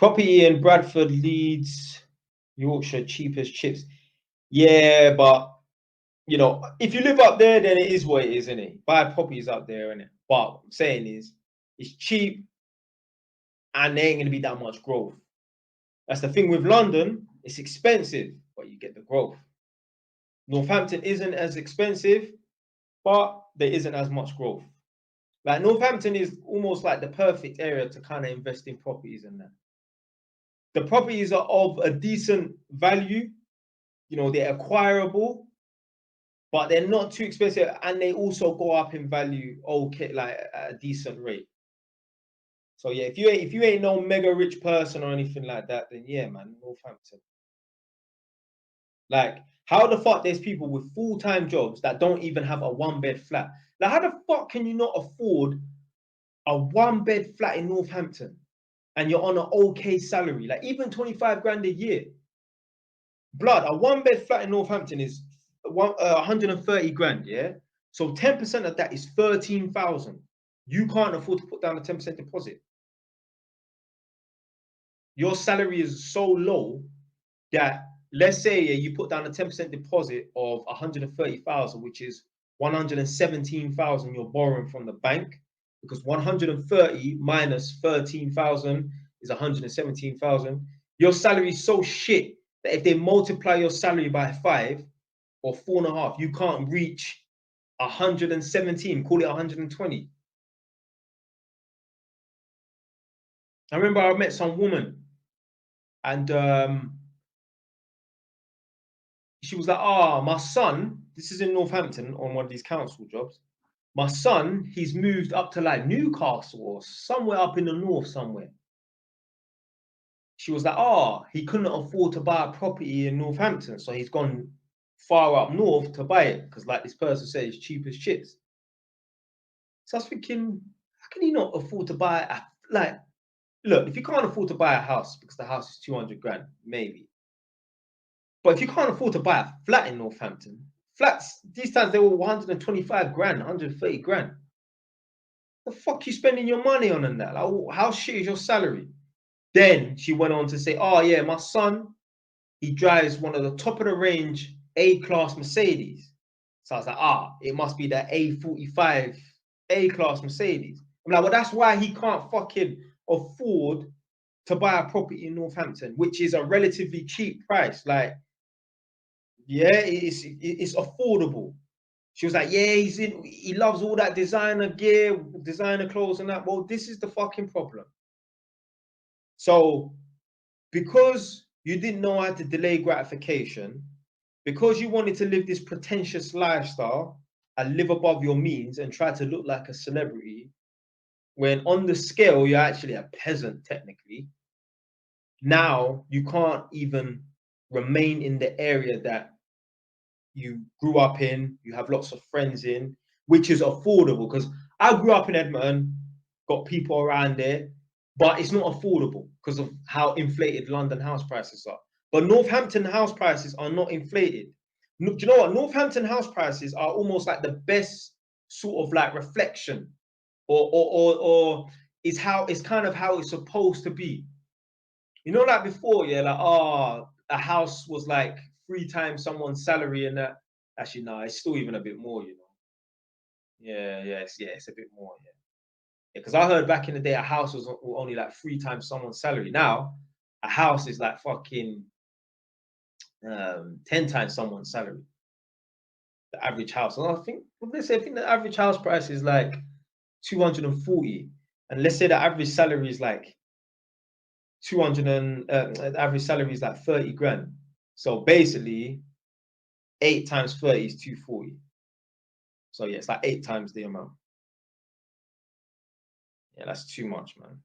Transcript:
Property in Bradford, Leeds, Yorkshire, cheap as chips. Yeah, but you know, if you live up there, then it is what it is, isn't it? Buy properties up there, innit? But what I'm saying is, it's cheap and there ain't gonna be that much growth. That's the thing with London. It's expensive, but you get the growth. Northampton isn't as expensive, but there isn't as much growth. Like Northampton is almost like the perfect area to kind of invest in properties and that. The properties are of a decent value, you know, they're acquirable, but they're not too expensive, and they also go up in value, okay, like at a decent rate. So yeah, if you ain't no mega rich person or anything like that, then yeah, man, Northampton. Like, how the fuck there's people with full-time jobs that don't even have a one-bed flat? Like, how the fuck can you not afford a one-bed flat in Northampton and you're on an okay salary? Like, even 25 grand a year. Blood, a one-bed flat in Northampton is 130 grand, yeah? So 10% of that is 13,000. You can't afford to put down a 10% deposit. Your salary is so low that, let's say you put down a 10% deposit of 130,000, which is 117,000 you're borrowing from the bank, because 130 minus 13,000 is 117,000. Your salary is so shit that if they multiply your salary by 5 or 4.5, you can't reach 117, call it 120. I remember I met some woman and she was like, my son, this is in Northampton on one of these council jobs. My son, he's moved up to like Newcastle or somewhere up in the north somewhere. She was like, he couldn't afford to buy a property in Northampton, so he's gone far up north to buy it, because like this person said, it's cheap as chips. So I was thinking, how can he not afford to buy look, if you can't afford to buy a house because the house is 200 grand, maybe. But if you can't afford to buy a flat in Northampton, flats, these times they were 125 grand, 130 grand. The fuck you spending your money on and that? Like, how shit is your salary? Then she went on to say, yeah, my son, he drives one of the top of the range A-class Mercedes. So I was like, it must be the A45 A-class Mercedes. I'm like, well, that's why he can't fucking afford to buy a property in Northampton, which is a relatively cheap price. Like, yeah, it's affordable. She was like, yeah, he loves all that designer gear, designer clothes and that. Well, this is the fucking problem. So because you didn't know how to delay gratification, because you wanted to live this pretentious lifestyle and live above your means and try to look like a celebrity, when on the scale, you're actually a peasant, technically. Now you can't even remain in the area that you grew up in, you have lots of friends in, which is affordable. Because I grew up in Edmonton, got people around there, but it's not affordable because of how inflated London house prices are. But Northampton house prices are not inflated. Do you know what? Northampton house prices are almost like the best sort of like reflection, or is how it's kind of how it's supposed to be. You know, like before, yeah, like a house was like 3 times someone's salary, and that. Actually, no, it's still even a bit more, you know. Yeah, it's a bit more, yeah. Because I heard back in the day a house was only like 3 times someone's salary. Now a house is like fucking 10 times someone's salary. The average house. And I think the average house price is like 240, and let's say the average salary is like 200 and the average salary is like 30 grand. So basically 8 times 30 is 240. So yeah, it's like 8 times the amount. Yeah, that's too much, man.